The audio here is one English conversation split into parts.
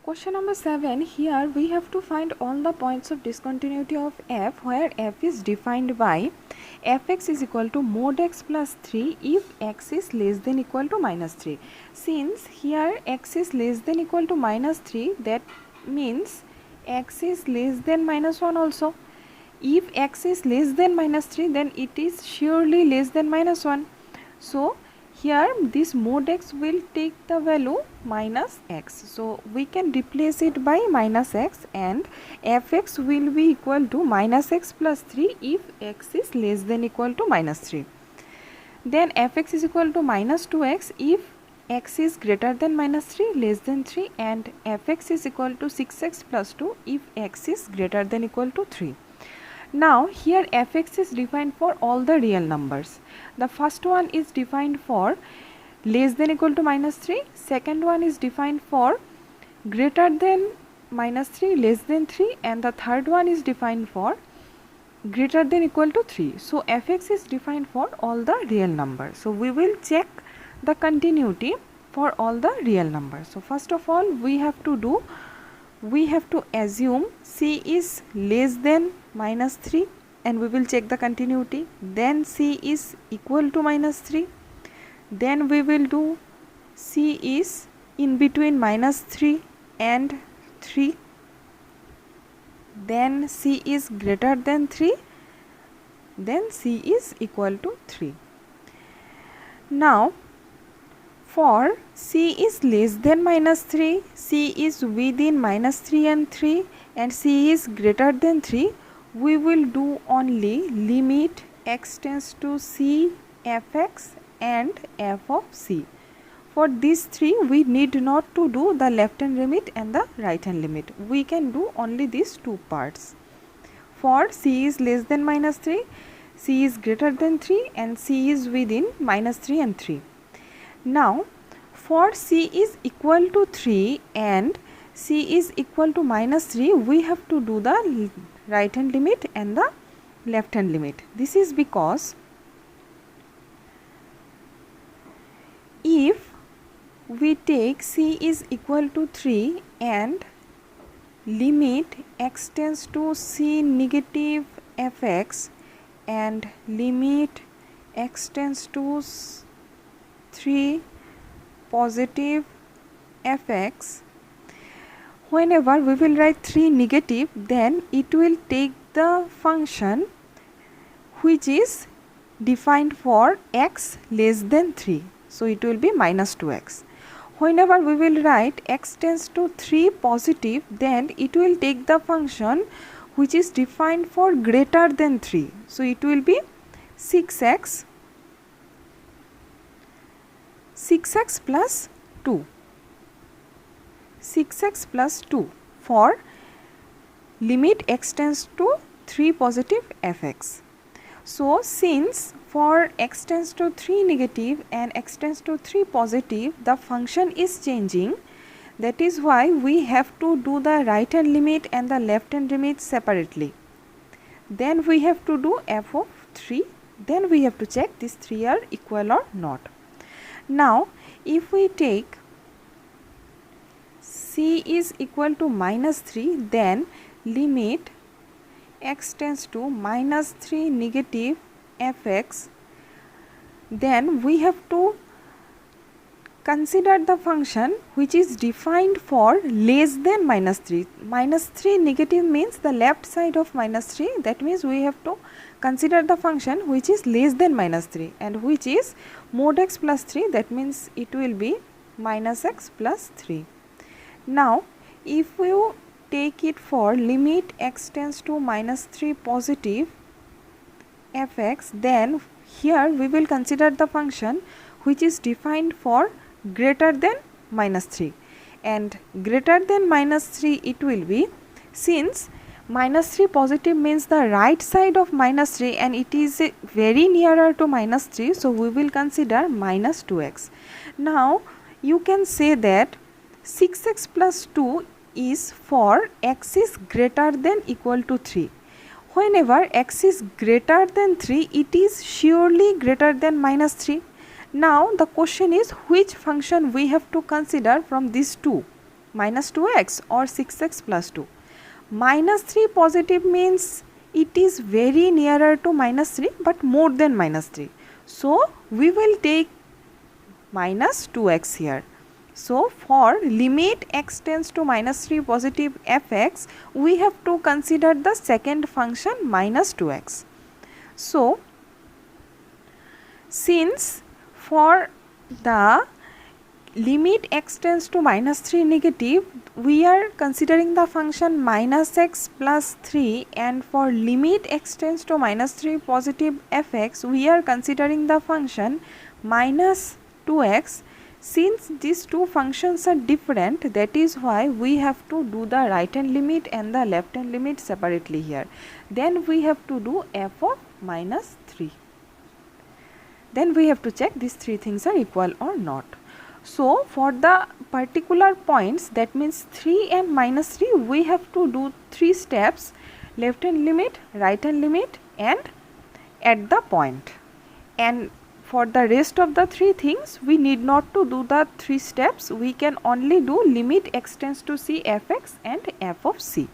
Question number 7. Here we have to find all the points of discontinuity of f where f is defined by fx is equal to mod x plus 3 if x is less than equal to minus 3. Since here x is less than equal to minus 3, that means x is less than minus 1 also. If x is less than minus 3, then it is surely less than minus 1. So here this mod x will take the value minus x. So we can replace it by minus x, and fx will be equal to minus x plus 3 if x is less than equal to minus 3. Then fx is equal to minus 2x if x is greater than minus 3 less than 3, and fx is equal to 6x plus 2 if x is greater than equal to 3. Now here fx is defined for all the real numbers. The first one is defined for less than equal to minus 3, second one is defined for greater than minus 3 less than 3, and the third one is defined for greater than equal to 3. So fx is defined for all the real numbers. So we will check the continuity for all the real numbers. So first of all we have to assume c is less than minus 3 and we will check the continuity. Then c is equal to minus 3. Then we will do c is in between minus 3 and 3. Then c is greater than 3. Then c is equal to 3. Now for c is less than minus 3, c is within minus 3 and 3, and c is greater than 3, we will do only limit x tends to c fx and f of c. For these three we need not to do the left hand limit and the right hand limit. We can do only these two parts. For c is less than minus 3, c is greater than 3, and c is within minus 3 and 3. Now for c is equal to 3 and c is equal to minus 3, we have to do the right hand limit and the left hand limit. This is because if we take c is equal to 3 and limit x tends to c negative fx and limit x tends to 3 positive fx, whenever we will write 3 negative, then it will take the function which is defined for x less than 3. So it will be minus 2x. Whenever we will write x tends to 3 positive, then it will take the function which is defined for greater than 3. So it will be 6x plus 2. 6x plus 2 for limit x tends to 3 positive fx. So since for x tends to 3 negative and x tends to 3 positive, the function is changing. That is why we have to do the right hand limit and the left hand limit separately. Then we have to do f of 3. Then we have to check these 3 are equal or not. Now if we take c is equal to minus 3, then limit x tends to minus 3 negative fx, then we have to consider the function which is defined for less than minus 3. Minus 3 negative means the left side of minus 3, that means we have to consider the function which is less than minus 3 and which is mod x plus 3, that means it will be minus x plus 3. Now if we take it for limit x tends to minus 3 positive fx, then here we will consider the function which is defined for greater than minus 3, and greater than minus 3 it will be, since minus 3 positive means the right side of minus 3 and it is very nearer to minus 3, so we will consider minus 2x. Now you can say that 6x plus 2 is for x is greater than equal to 3. Whenever x is greater than 3, it is surely greater than minus 3. Now the question is which function we have to consider from these two. minus 2x or 6x plus 2. Minus 3 positive means it is very nearer to minus 3 but more than minus 3. So we will take minus 2x here. So for limit x tends to minus 3 positive fx, we have to consider the second function minus 2x. So since for the limit x tends to minus 3 negative, we are considering the function minus x plus 3, and for limit x tends to minus 3 positive fx, we are considering the function minus 2x. Since these two functions are different, that is why we have to do the right hand limit and the left hand limit separately here. Then we have to do f of minus 3. Then we have to check these three things are equal or not. So for the particular points, that means 3 and minus 3, we have to do 3 steps: left hand limit, right hand limit, and at the point. And for the rest of the 3 things, we need not to do the 3 steps. We can only do limit x tends to c fx and f of c.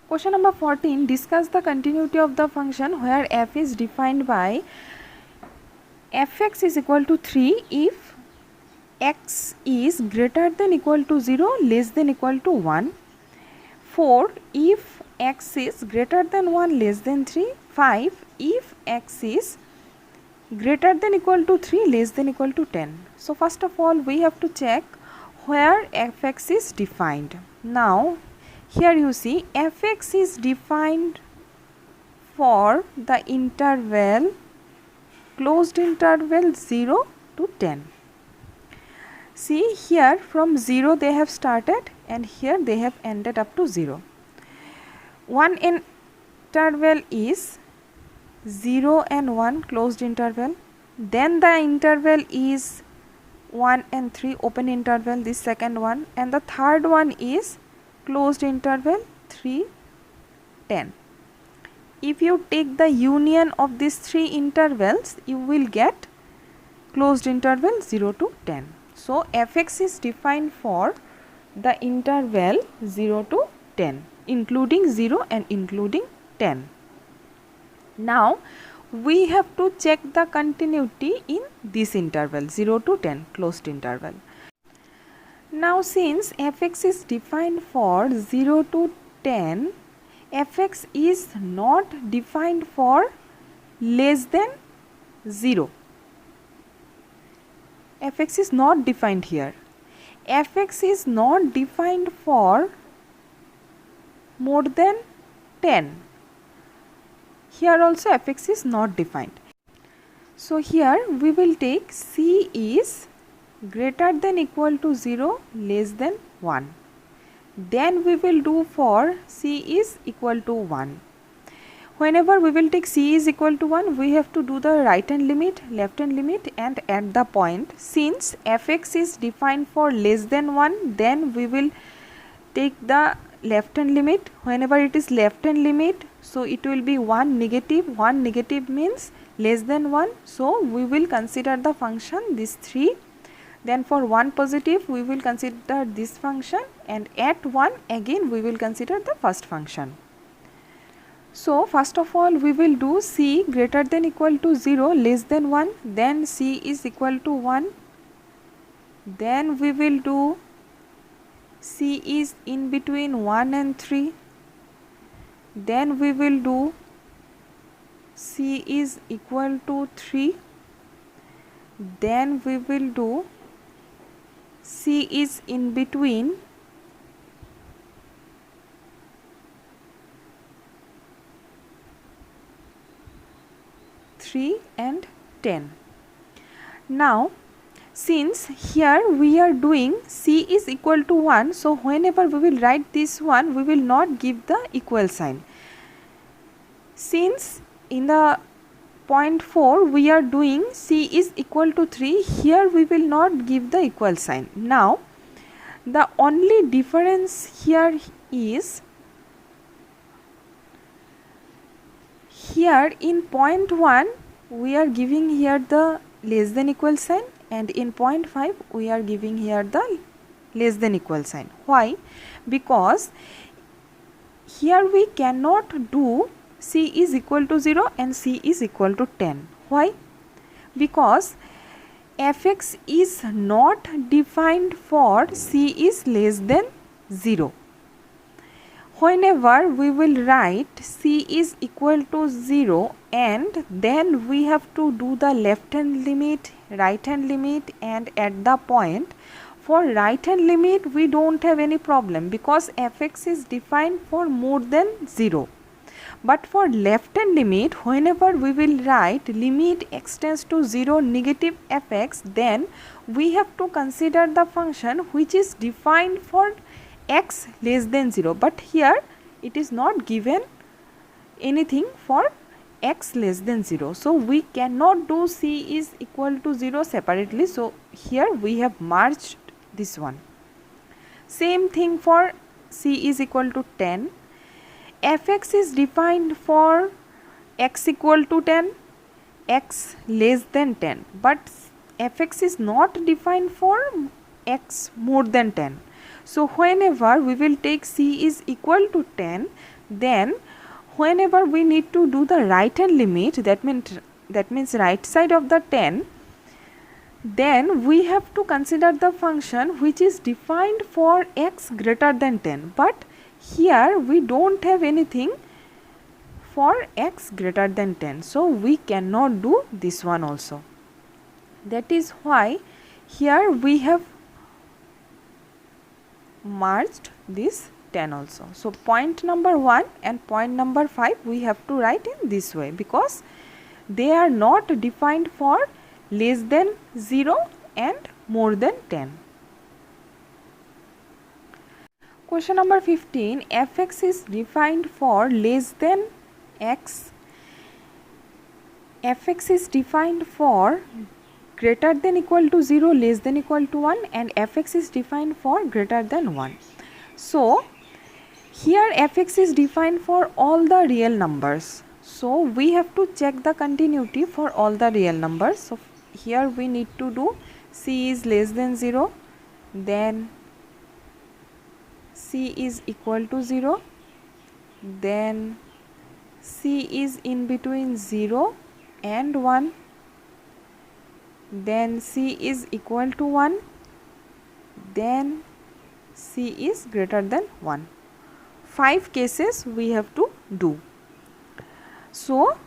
Question number 14. Discuss the continuity of the function where f is defined by fx is equal to 3 if x is greater than equal to 0, less than equal to 1. 4. If x is greater than 1, less than 3. 5. If x is greater than equal to 3, less than equal to 10. So first of all, we have to check where fx is defined. Now here you see fx is defined for the interval, closed interval 0 to 10. See here from 0 they have started and here they have ended up to 0. One interval is 0 and 1, closed interval. Then the interval is 1 and 3, open interval, this second one. And the third one is closed interval 3, 10. If you take the union of these 3 intervals, you will get closed interval 0 to 10. So fx is defined for the interval 0 to 10, including 0 and including 10. Now we have to check the continuity in this interval 0 to 10, closed interval. Now since fx is defined for 0 to 10, fx is not defined for less than 0. Fx is not defined here. Fx is not defined for more than 10. Here also fx is not defined. So here we will take c is greater than equal to 0, less than 1. Then we will do for c is equal to 1. Whenever we will take c is equal to 1, we have to do the right hand limit, left hand limit, and at the point. Since fx is defined for less than 1, then we will take the left hand limit. Whenever it is left hand limit, so it will be 1 negative. 1 negative means less than 1. So we will consider the function these 3. Then for 1 positive, we will consider this function, and at 1 again we will consider the first function. So first of all, we will do c greater than equal to 0, less than 1, then c is equal to 1. Then we will do c is in between 1 and 3. Then we will do c is equal to 3. Then we will do c is in between 3 and 10. Now since here we are doing c is equal to 1, so whenever we will write this one, we will not give the equal sign. Since in the point 4 we are doing c is equal to 3, here we will not give the equal sign. Now the only difference here is, here in point 1 we are giving here the less than equal sign, and in point 5 we are giving here the less than equal sign. Why? Because here we cannot do c is equal to 0 and c is equal to 10. Why? Because fx is not defined for c is less than 0. Whenever we will write c is equal to 0 and then we have to do the left hand limit, right hand limit and at the point. For right hand limit we don't have any problem because fx is defined for more than 0. But for left hand limit, whenever we will write limit x tends to 0 negative fx, then we have to consider the function which is defined for x less than 0. But here it is not given anything for x less than 0. So we cannot do c is equal to 0 separately. So here we have merged this one. Same thing for c is equal to 10. fx is defined for x equal to 10, x less than 10, but fx is not defined for x more than 10. So whenever we will take c is equal to 10, then whenever we need to do the right hand limit, that means right side of the 10, then we have to consider the function which is defined for x greater than 10. But here we don't have anything for x greater than 10. So we cannot do this one also. That is why here we have merged this 10 also. So point number 1 and point number 5 we have to write in this way because they are not defined for less than 0 and more than 10. Question number 15. fx is defined for less than x. fx is defined for greater than equal to 0, less than equal to 1 and fx is defined for greater than 1. So here fx is defined for all the real numbers. So we have to check the continuity for all the real numbers. So here we need to do c is less than 0, then c is equal to 0, then c is in between 0 and 1, then c is equal to 1, then c is greater than 1. 5 cases we have to do. So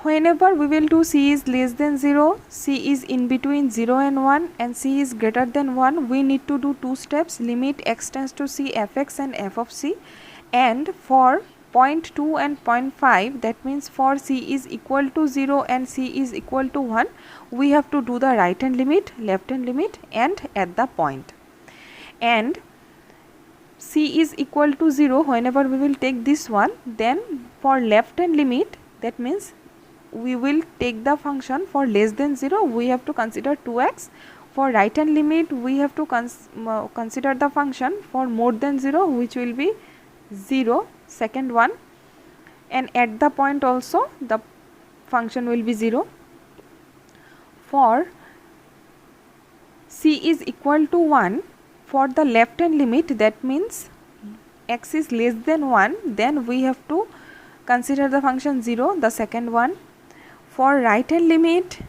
whenever we will do c is less than 0, c is in between 0 and 1 and c is greater than 1, we need to do 2 steps, limit x tends to c fx and f of c. And for point 2 and point 5, that means for c is equal to 0 and c is equal to 1, we have to do the right hand limit, left hand limit and at the point. And c is equal to 0, whenever we will take this one, then for left hand limit, that means we will take the function for less than 0, we have to consider 2x. For right hand limit, we have to consider the function for more than 0, which will be 0, second one, and at the point also the function will be 0. For c is equal to 1, for the left hand limit, that means x is less than 1, then we have to consider the function 0, the second one. For right hand limit,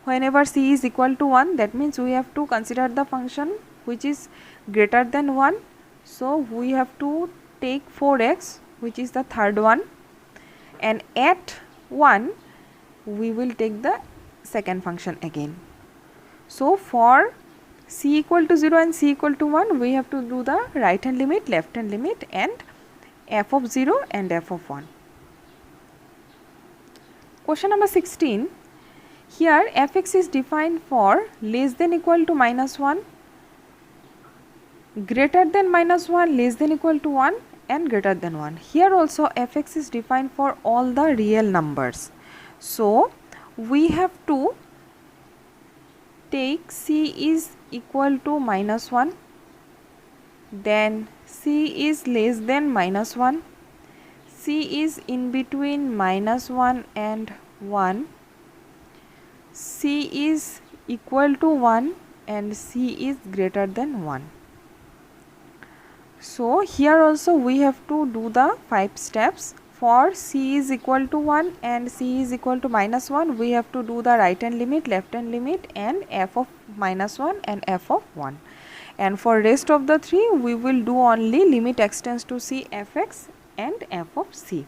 whenever c is equal to 1, that means we have to consider the function which is greater than 1. So we have to take 4x, which is the third one, and at 1 we will take the second function again. So for c equal to 0 and c equal to 1, we have to do the right hand limit, left hand limit and f of 0 and f of 1. Question number 16. Here fx is defined for less than equal to minus 1, greater than minus 1, less than equal to 1 and greater than 1. Here also fx is defined for all the real numbers. So we have to take c is equal to minus 1, then c is less than minus 1, c is in between minus 1 and 1, c is equal to 1 and c is greater than 1. So here also we have to do the 5 steps. For c is equal to 1 and c is equal to minus 1, we have to do the right hand limit, left hand limit, and f of minus 1 and f of 1. And for rest of the 3, we will do only limit x tends to c fx and f of c.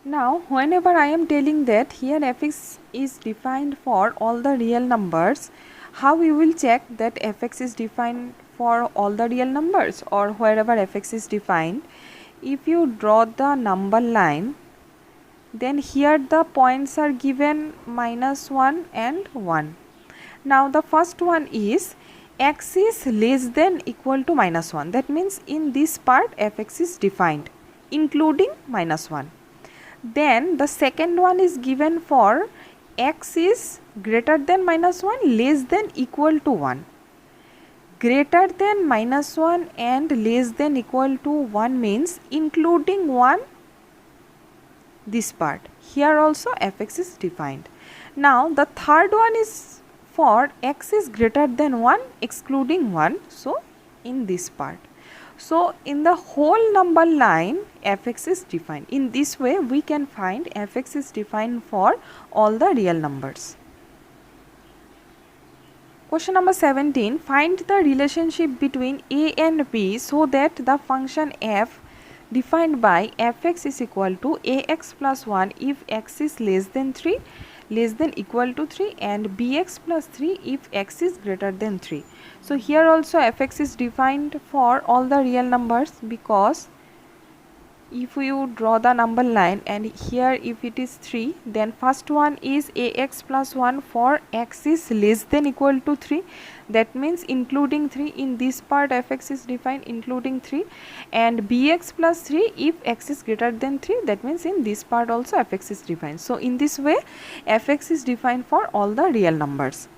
Now whenever I am telling that here fx is defined for all the real numbers, how we will check that fx is defined for all the real numbers or wherever fx is defined? If you draw the number line, then here the points are given minus 1 and 1. Now the first one is x is less than equal to minus 1. That means in this part fx is defined including minus 1. Then the second one is given for x is greater than minus 1, less than equal to 1. Greater than minus 1 and less than equal to 1 means including 1, this part. Here also fx is defined. Now the third one is for x is greater than 1 excluding 1, so in this part. So in the whole number line fx is defined. In this way we can find fx is defined for all the real numbers. Question number 17. Find the relationship between a and b so that the function f defined by fx is equal to ax plus 1 if x is less than 3, less than equal to 3, and bx plus 3 if x is greater than 3. So here also fx is defined for all the real numbers, because if you draw the number line and here if it is 3, then first one is ax plus 1 for x is less than equal to 3. That means including 3, in this part fx is defined including 3, and bx plus 3 if x is greater than 3. That means in this part also fx is defined. So in this way fx is defined for all the real numbers.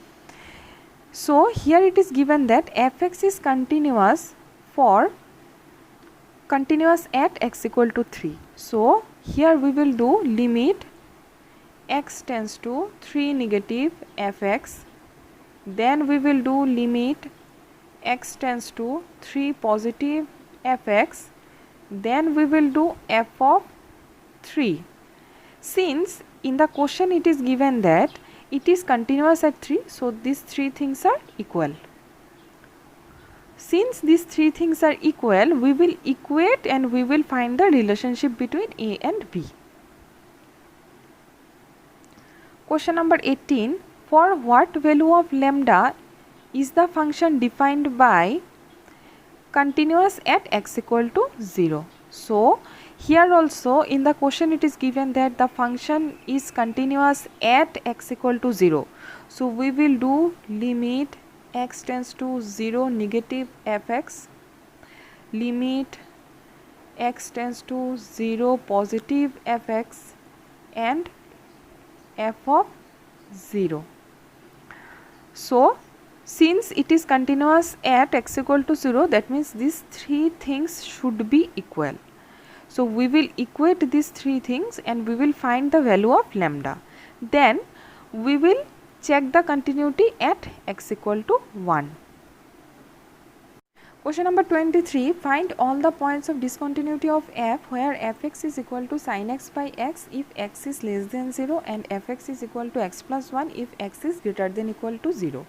So here it is given that fx is continuous at x equal to 3. So here we will do limit x tends to 3 negative fx, then we will do limit x tends to 3 positive fx, then we will do f of 3. Since in the question it is given that it is continuous at 3, so these 3 things are equal. Since these 3 things are equal, we will equate and we will find the relationship between a and b. Question number 18. For what value of lambda is the function defined by continuous at x equal to 0? So here also in the question it is given that the function is continuous at x equal to 0. So we will do limit x tends to 0 negative fx, limit x tends to 0 positive fx, and f of 0. So since it is continuous at x equal to 0, that means these 3 things should be equal. So we will equate these 3 things and we will find the value of lambda. Then we will check the continuity at x equal to 1. Question number 23. Find all the points of discontinuity of f where fx is equal to sin x by x if x is less than 0 and fx is equal to x plus 1 if x is greater than equal to 0.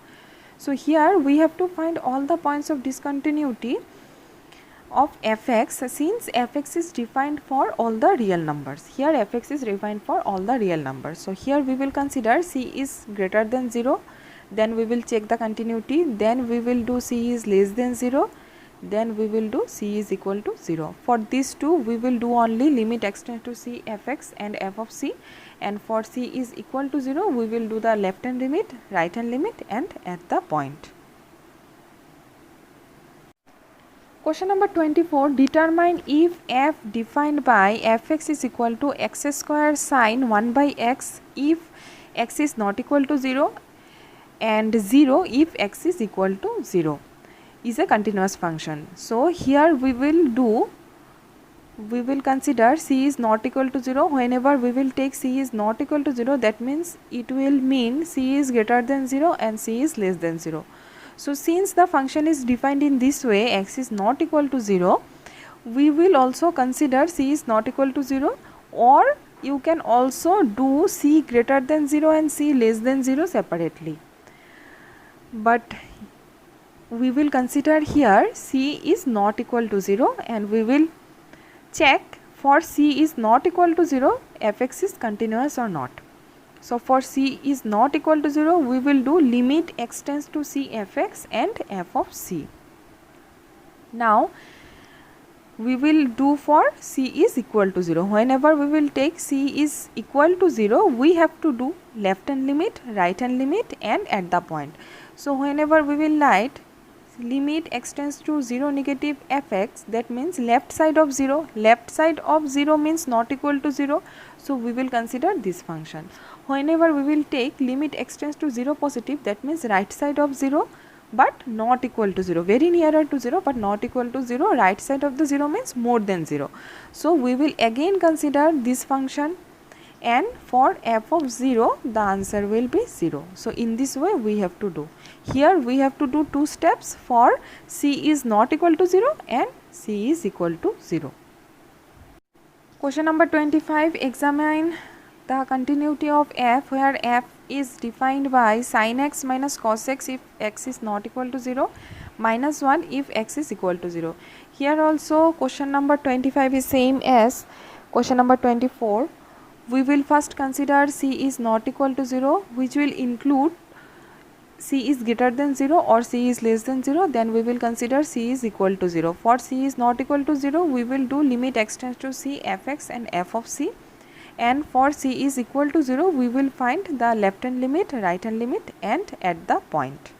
So here we have to find all the points of discontinuity of fx since fx is defined for all the real numbers. Here fx is defined for all the real numbers. So here we will consider c is greater than 0, then we will check the continuity, then we will do c is less than 0, then we will do c is equal to 0. For these two we will do only limit x tends to c fx and f of c, and for c is equal to 0 we will do the left hand limit, right hand limit, and at the point. Question number 24. Determine if f defined by fx is equal to x square sin 1 by x if x is not equal to 0 and 0 if x is equal to 0 is a continuous function. So here we will do we will consider c is not equal to 0. Whenever we will take c is not equal to 0, that means it will mean c is greater than 0 and c is less than 0. So since the function is defined in this way, x is not equal to 0, we will also consider c is not equal to 0, or you can also do c greater than 0 and c less than 0 separately. But we will consider here c is not equal to 0, and we will check for c is not equal to 0 fx is continuous or not. So for c is not equal to 0, we will do limit x tends to c fx and f of c. Now we will do for c is equal to 0. Whenever we will take c is equal to 0, we have to do left hand limit, right hand limit, and at the point. So whenever we will write limit x tends to 0 negative fx, that means left side of 0. Left side of 0 means not equal to 0. So we will consider this function. Whenever we will take limit x tends to 0 positive, that means right side of 0 but not equal to 0, very nearer to 0 but not equal to 0. Right side of the 0 means more than 0. So we will again consider this function, and for f of 0 the answer will be 0. So in this way we have to do. Here we have to do two steps for c is not equal to 0 and c is equal to 0. Question number 25, examine the continuity of f where f is defined by sin x minus cos x if x is not equal to 0, minus 1 if x is equal to 0. Here also question number 25 is same as question number 24. We will first consider c is not equal to 0, which will include c is greater than 0 or c is less than 0. Then we will consider c is equal to 0. For c is not equal to 0, we will do limit x tends to c fx and f of c. And for c is equal to 0, we will find the left hand limit, right hand limit, and at the point.